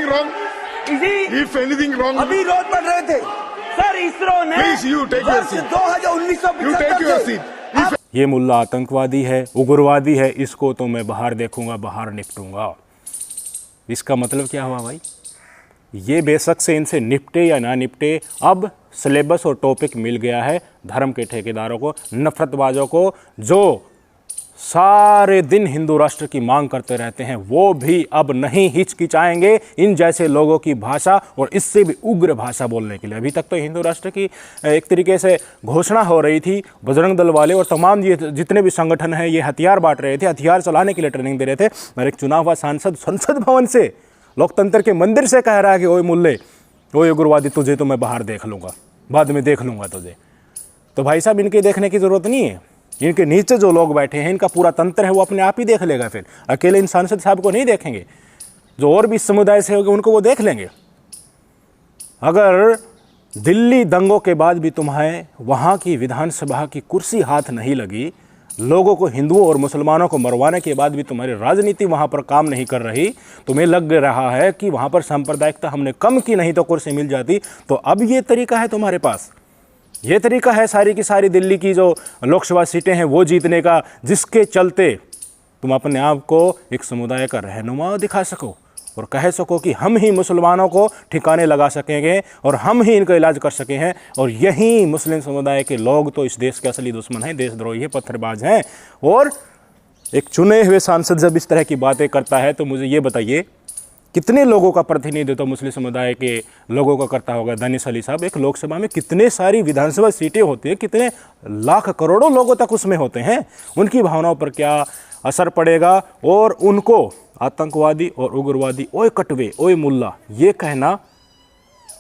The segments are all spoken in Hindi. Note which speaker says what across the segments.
Speaker 1: wrong? If anything wrong,
Speaker 2: अभी रोड पर रहे थे सर, इसरो ने
Speaker 1: please you take your seat.
Speaker 2: 2019
Speaker 1: You take your seat. If
Speaker 3: ये मुल्ला आतंकवादी है, उग्रवादी है, इसको तो मैं बाहर देखूंगा, बाहर निपटूंगा। इसका मतलब क्या हुआ भाई? ये बेशक से इनसे निपटे या ना निपटे, अब सिलेबस और टॉपिक मिल गया है धर्म के ठेकेदारों को, नफरतबाजों को, जो सारे दिन हिंदू राष्ट्र की मांग करते रहते हैं। वो भी अब नहीं हिचकिचाएंगे इन जैसे लोगों की भाषा और इससे भी उग्र भाषा बोलने के लिए। अभी तक तो हिंदू राष्ट्र की एक तरीके से घोषणा हो रही थी, बजरंग दल वाले और तमाम ये जितने भी संगठन हैं ये हथियार बांट रहे थे, हथियार चलाने के लिए ट्रेनिंग दे रहे थे। और एक चुना हुआ सांसद संसद भवन से, लोकतंत्र के मंदिर से कह रहा है कि ओए मुल्ले, ओए उग्रवादी, तुझे तो मैं बाहर देख लूँगा, बाद में देख लूँगा तुझे। तो भाई साहब, इनके देखने की ज़रूरत नहीं है। इनके नीचे जो लोग बैठे हैं, इनका पूरा तंत्र है, वो अपने आप ही देख लेगा। फिर अकेले इन सांसद साहब को नहीं देखेंगे, जो और भी इस समुदाय से होंगे उनको वो देख लेंगे। अगर दिल्ली दंगों के बाद भी तुम्हें वहाँ की विधानसभा की कुर्सी हाथ नहीं लगी, लोगों को, हिंदुओं और मुसलमानों को मरवाने के बाद भी तुम्हारी राजनीति वहाँ पर काम नहीं कर रही, तुम्हें लग रहा है कि वहाँ पर सांप्रदायिकता हमने कम की, नहीं तो कुर्सी मिल जाती। तो अब ये तरीका है तुम्हारे पास, ये तरीका है सारी की सारी दिल्ली की जो लोकसभा सीटें हैं वो जीतने का, जिसके चलते तुम अपने आप को एक समुदाय का रहनुमा दिखा सको और कह सको कि हम ही मुसलमानों को ठिकाने लगा सकेंगे और हम ही इनका इलाज कर सके हैं। और यही मुस्लिम समुदाय के लोग तो इस देश के असली दुश्मन हैं, देशद्रोही हैं, पत्थरबाज हैं। और एक चुने हुए सांसद जब इस तरह की बातें करता है तो मुझे ये बताइए, कितने लोगों का प्रतिनिधित्व मुस्लिम समुदाय के लोगों का करता होगा दानिश अली साहब? एक लोकसभा में कितने सारी विधानसभा सीटें होती हैं, कितने लाख करोड़ों लोगों तक उसमें होते हैं, उनकी भावनाओं पर क्या असर पड़ेगा? और उनको आतंकवादी और उग्रवादी, ओए कटवे, ओए मुल्ला, ये कहना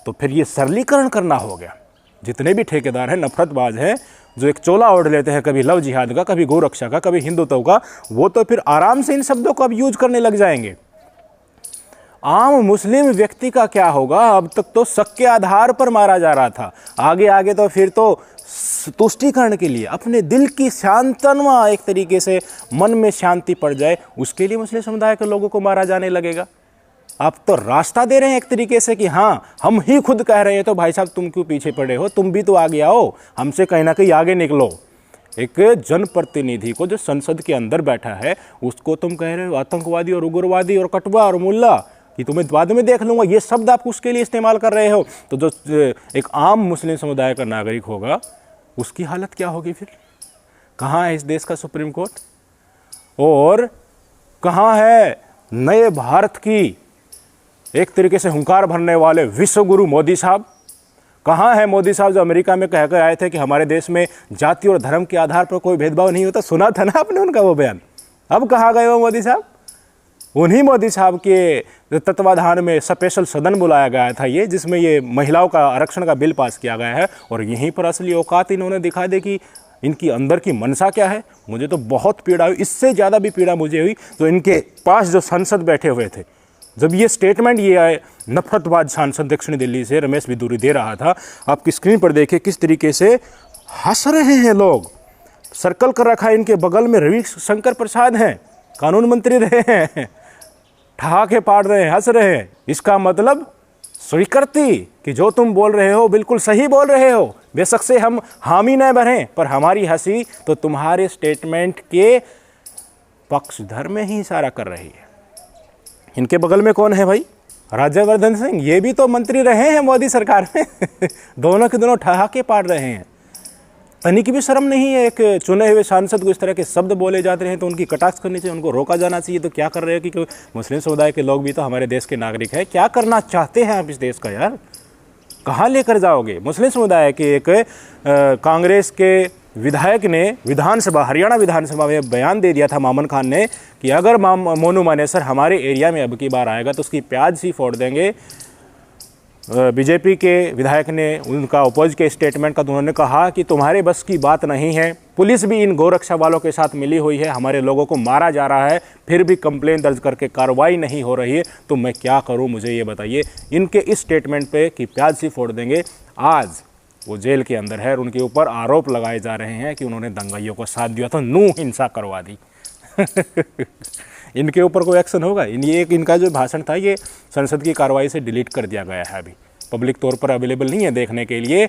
Speaker 3: तो फिर ये सरलीकरण करना हो गया। जितने भी ठेकेदार हैं, नफरतबाज हैं, जो एक चोला ओढ़ लेते हैं कभी लव जिहाद का, कभी गोरक्षा का, कभी हिंदुत्व का, वो तो फिर आराम से इन शब्दों को अब यूज करने लग जाएंगे। आम मुस्लिम व्यक्ति का क्या होगा? अब तक तो शक के आधार पर मारा जा रहा था, आगे आगे तो फिर तो तुष्टीकरण के लिए, अपने दिल की शांतनमा, एक तरीके से मन में शांति पड़ जाए, उसके लिए मुस्लिम समुदाय के लोगों को मारा जाने लगेगा। आप तो रास्ता दे रहे हैं एक तरीके से कि हाँ, हम ही खुद कह रहे हैं, तो भाई साहब तुम क्यों पीछे पड़े हो? तुम भी तो आगे आओ, हमसे कहीं ना कहीं आगे निकलो। एक जनप्रतिनिधि को जो संसद के अंदर बैठा है, उसको तुम कह रहे हो आतंकवादी और उग्रवादी और कटवा और मुल्ला, कि तुम्हें बाद में देख लूँगा, ये शब्द आप उसके लिए इस्तेमाल कर रहे हो। तो जो एक आम मुस्लिम समुदाय का नागरिक होगा, उसकी हालत क्या होगी फिर? कहाँ है इस देश का सुप्रीम कोर्ट? और कहाँ है नए भारत की एक तरीके से हुंकार भरने वाले विश्वगुरु मोदी साहब? कहाँ है मोदी साहब जो अमेरिका में कहकर आए थे कि हमारे देश में जाति और धर्म के आधार पर कोई भेदभाव नहीं होता? सुना था ना आपने उनका वो बयान। अब कहाँ गए वो मोदी साहब? उन्हीं मोदी साहब के तत्वाधान में स्पेशल सदन बुलाया गया था ये, जिसमें ये महिलाओं का आरक्षण का बिल पास किया गया है। और यहीं पर असली औकात इन्होंने दिखा दे कि इनकी अंदर की मनसा क्या है। मुझे तो बहुत पीड़ा हुई, इससे ज़्यादा भी पीड़ा मुझे हुई तो इनके पास जो सांसद बैठे हुए थे, जब ये स्टेटमेंट ये आए, नफरतबाज सांसद दक्षिण दिल्ली से रमेश बिदूरी दे रहा था, आपकी स्क्रीन पर देखिए किस तरीके से हंस रहे हैं लोग। सर्कल कर रखा है, इनके बगल में रविशंकर प्रसाद हैं, कानून मंत्री रहे हैं, ठहाके पाड़ रहे हैं, हंस रहे हैं। इसका मतलब स्वीकृति कि जो तुम बोल रहे हो बिल्कुल सही बोल रहे हो, बेशक से हम हामी न बने, पर हमारी हंसी तो तुम्हारे स्टेटमेंट के पक्षधर में ही इशारा कर रही है। इनके बगल में कौन है भाई? राज्यवर्धन सिंह, ये भी तो मंत्री रहे हैं मोदी सरकार में दोनों के दोनों ठहाके पाड़ रहे हैं। तनी की भी शर्म नहीं है, एक चुने हुए सांसद को इस तरह के शब्द बोले जाते हैं तो उनकी कटाक्ष करनी चाहिए, उनको रोका जाना चाहिए। तो क्या कर रहे हो कि मुस्लिम समुदाय के लोग भी तो हमारे देश के नागरिक हैं। क्या करना चाहते हैं आप इस देश का यार? कहाँ लेकर जाओगे? मुस्लिम समुदाय के एक कांग्रेस के विधायक ने विधानसभा, हरियाणा विधानसभा में बयान दे दिया था मामन खान ने कि अगर मोनू मानेसर हमारे एरिया में अब की बार आएगा तो उसकी प्याज ही फोड़ देंगे। बीजेपी के विधायक ने उनका अपोज के स्टेटमेंट का, तो उन्होंने कहा कि तुम्हारे बस की बात नहीं है, पुलिस भी इन गोरक्षा वालों के साथ मिली हुई है, हमारे लोगों को मारा जा रहा है, फिर भी कंप्लेन दर्ज करके कार्रवाई नहीं हो रही है, तो मैं क्या करूं, मुझे ये बताइए। इनके इस स्टेटमेंट पे कि प्याज सी फोड़ देंगे, आज वो जेल के अंदर है और उनके ऊपर आरोप लगाए जा रहे हैं कि उन्होंने दंगाइयों को साथ दिया था, नू हिंसा करवा दी इनके ऊपर कोई एक्शन होगा? ये इनका जो भाषण था ये संसद की कार्रवाई से डिलीट कर दिया गया है, अभी पब्लिक तौर पर अवेलेबल नहीं है देखने के लिए।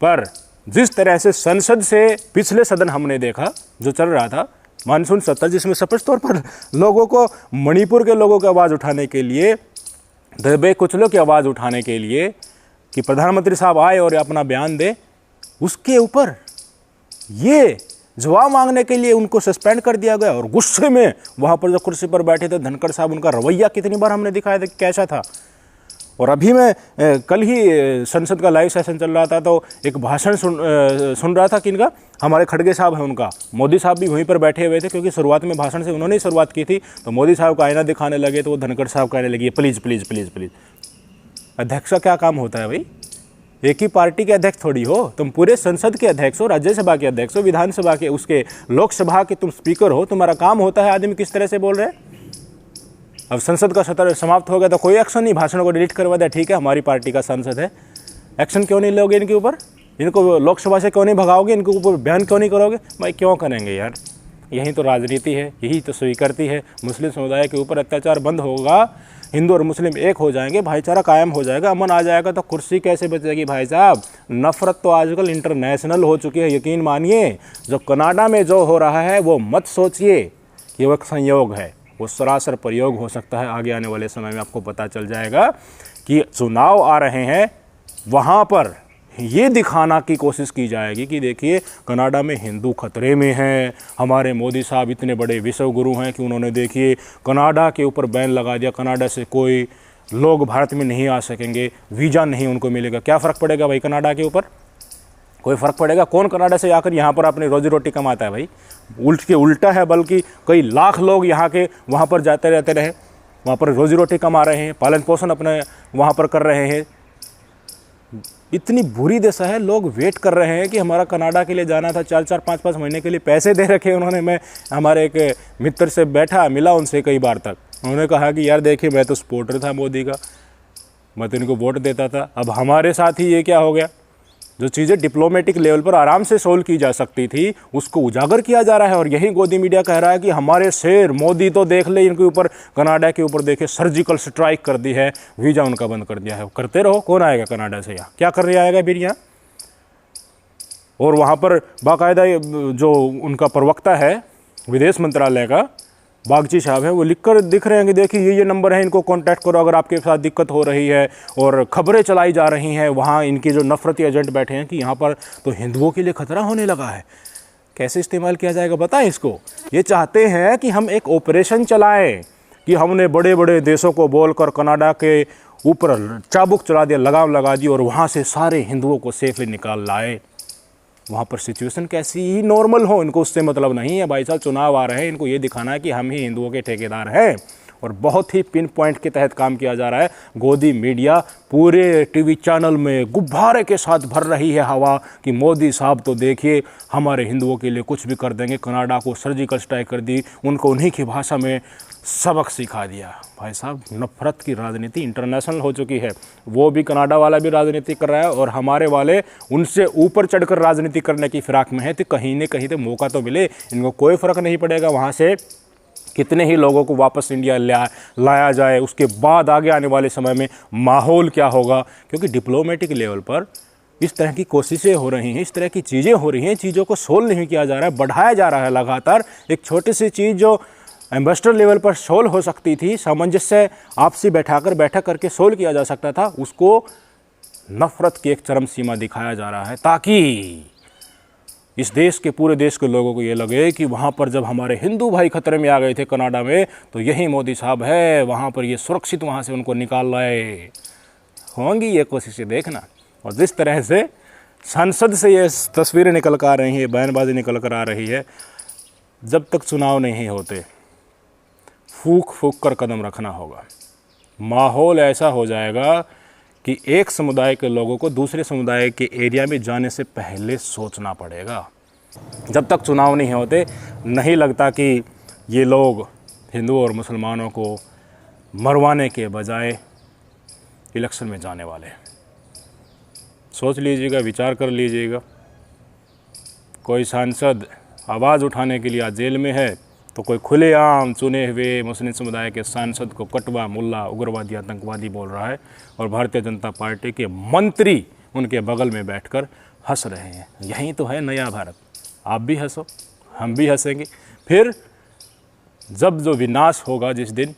Speaker 3: पर जिस तरह से संसद से पिछले सदन हमने देखा जो चल रहा था मानसून सत्र, जिसमें स्पष्ट तौर पर लोगों को, मणिपुर के लोगों की आवाज़ उठाने के लिए, दबे कुचलों की आवाज़ उठाने के लिए कि प्रधानमंत्री साहब आए और अपना बयान दे, उसके ऊपर ये जवाब मांगने के लिए उनको सस्पेंड कर दिया गया। और गुस्से में वहाँ पर जो कुर्सी पर बैठे थे धनखड़ साहब, उनका रवैया कितनी बार हमने दिखाया था कि कैसा था। और अभी मैं कल ही संसद का लाइव सेशन चल रहा था तो एक भाषण सुन रहा था कि इनका, हमारे खड़गे साहब हैं उनका, मोदी साहब भी वहीं पर बैठे हुए थे क्योंकि शुरुआत में भाषण से उन्होंने ही शुरुआत की थी। तो मोदी साहब का आईना दिखाने लगे तो वो धनखड़ साहब कहने लगे प्लीज़ प्लीज़ प्लीज़ प्लीज़। अध्यक्ष का क्या काम होता है भाई? एक ही पार्टी के अध्यक्ष थोड़ी हो तुम, पूरे संसद के अध्यक्ष हो, राज्यसभा के अध्यक्ष हो, विधानसभा के, उसके लोकसभा के तुम स्पीकर हो। तुम्हारा काम होता है आदमी किस तरह से बोल रहे हैं। अब संसद का सत्र समाप्त हो गया तो कोई एक्शन नहीं, भाषण को डिलीट करवा दिया, ठीक है हमारी पार्टी का संसद है, एक्शन क्यों नहीं लोगे इनके ऊपर? इनको लोकसभा से क्यों नहीं भगाओगे? इनके ऊपर बयान क्यों नहीं करोगे? भाई क्यों करेंगे यार? यही तो राजनीति है, यही तो स्वीकृति है। मुस्लिम समुदाय के ऊपर अत्याचार बंद होगा, हिंदू और मुस्लिम एक हो जाएंगे, भाईचारा कायम हो जाएगा, अमन आ जाएगा, तो कुर्सी कैसे बचेगी भाई साहब? नफरत तो आजकल इंटरनेशनल हो चुकी है, यकीन मानिए। जो कनाडा में जो हो रहा है वो मत सोचिए कि वो एक संयोग है, वो सरासर प्रयोग हो सकता है। आगे आने वाले समय में आपको पता चल जाएगा कि चुनाव आ रहे हैं, वहाँ पर ये दिखाना की कोशिश की जाएगी कि देखिए कनाडा में हिंदू खतरे में हैं, हमारे मोदी साहब इतने बड़े विश्व गुरु हैं कि उन्होंने देखिए कनाडा के ऊपर बैन लगा दिया, कनाडा से कोई लोग भारत में नहीं आ सकेंगे, वीज़ा नहीं उनको मिलेगा। क्या फ़र्क पड़ेगा भाई कनाडा के ऊपर? कोई फ़र्क पड़ेगा? कौन कनाडा से आकर यहाँ पर अपनी रोजी रोटी कमाता है भाई? उल्टा है, बल्कि कई लाख लोग यहाँ के वहाँ पर जाते रहते रहे, वहाँ पर रोजी रोटी कमा रहे हैं, पालन पोषण अपने वहाँ पर कर रहे हैं। इतनी बुरी दशा है, लोग वेट कर रहे हैं कि हमारा कनाडा के लिए जाना था, 4-4 5-5 महीने के लिए पैसे दे रखे उन्होंने। मैं हमारे एक मित्र से बैठा, मिला उनसे कई बार तक, उन्होंने कहा कि यार देखिए मैं तो सपोर्टर था मोदी का, मैं तो इनको वोट देता था। अब हमारे साथ ही ये क्या हो गया? जो चीज़ें डिप्लोमेटिक लेवल पर आराम से सोल्व की जा सकती थी उसको उजागर किया जा रहा है। और यही गोदी मीडिया कह रहा है कि हमारे शेर मोदी तो देख ले, इनके ऊपर कनाडा के ऊपर देखे सर्जिकल स्ट्राइक कर दी है, वीज़ा उनका बंद कर दिया है। करते रहो, कौन आएगा कनाडा से यहाँ? क्या करने आएगा फिर यहाँ? और वहाँ पर बाकायदा जो उनका प्रवक्ता है विदेश मंत्रालय का, बागची साहब है, वो लिखकर दिख रहे हैं कि देखिए ये नंबर है, इनको कांटेक्ट करो अगर आपके साथ दिक्कत हो रही है। और खबरें चलाई जा रही हैं वहाँ, इनके जो नफरती एजेंट बैठे हैं कि यहाँ पर तो हिंदुओं के लिए खतरा होने लगा है। कैसे इस्तेमाल किया जाएगा बताएं इसको? ये चाहते हैं कि हम एक ऑपरेशन चलाएं कि हमने बड़े बड़े देशों को बोलकर कनाडा के ऊपर चाबुक चला दिया, लगाम लगा दी और वहाँ से सारे हिंदुओं को सेफली निकाल लाए। वहाँ पर सिचुएशन कैसी ही नॉर्मल हो, इनको उससे मतलब नहीं है भाई साहब। चुनाव आ रहे हैं, इनको ये दिखाना है कि हम ही हिंदुओं के ठेकेदार हैं। और बहुत ही पिन पॉइंट के तहत काम किया जा रहा है। गोदी मीडिया पूरे टीवी चैनल में गुब्बारे के साथ भर रही है हवा कि मोदी साहब तो देखिए हमारे हिंदुओं के लिए कुछ भी कर देंगे, कनाडा को सर्जिकल स्ट्राइक कर दी, उनको उन्हीं की भाषा में सबक सिखा दिया। भाई साहब नफरत की राजनीति इंटरनेशनल हो चुकी है। वो भी कनाडा वाला भी राजनीति कर रहा है और हमारे वाले उनसे ऊपर चढ़कर राजनीति करने की फिराक में है। तो कहीं न कहीं तो मौका तो मिले, इनको कोई फ़र्क नहीं पड़ेगा वहाँ से कितने ही लोगों को वापस इंडिया लाया जाए, उसके बाद आगे आने वाले समय में माहौल क्या होगा। क्योंकि डिप्लोमेटिक लेवल पर इस तरह की कोशिशें हो रही हैं, इस तरह की चीज़ें हो रही हैं, चीज़ों को सोल्व नहीं किया जा रहा है, बढ़ाया जा रहा है लगातार। एक छोटी सी चीज़ जो एम्बेसडर लेवल पर सोल्व हो सकती थी, सामंजस्य आपसी बैठक करके सोल्व किया जा सकता था, उसको नफरत की एक चरम सीमा दिखाया जा रहा है ताकि इस देश के पूरे देश के लोगों को ये लगे कि वहाँ पर जब हमारे हिंदू भाई खतरे में आ गए थे कनाडा में, तो यही मोदी साहब है, वहाँ पर ये सुरक्षित वहाँ से उनको निकाल लाए। होंगी ये कोशिशें देखना। और जिस तरह से संसद से ये तस्वीरें निकल कर आ रही हैं, बयानबाजी निकल कर आ रही है, जब तक चुनाव नहीं होते फूक फूक कर कदम रखना होगा। माहौल ऐसा हो जाएगा कि एक समुदाय के लोगों को दूसरे समुदाय के एरिया में जाने से पहले सोचना पड़ेगा। जब तक चुनाव नहीं होते नहीं लगता कि ये लोग हिंदुओं और मुसलमानों को मरवाने के बजाय इलेक्शन में जाने वाले हैं। सोच लीजिएगा, विचार कर लीजिएगा। कोई सांसद आवाज़ उठाने के लिए आज जेल में है तो कोई खुलेआम चुने हुए मुस्लिम समुदाय के सांसद को कटवा, मुल्ला, उग्रवादी, आतंकवादी बोल रहा है और भारतीय जनता पार्टी के मंत्री उनके बगल में बैठकर हंस रहे हैं। यही तो है नया भारत। आप भी हंसो, हम भी हंसेंगे। फिर जब जो विनाश होगा जिस दिन,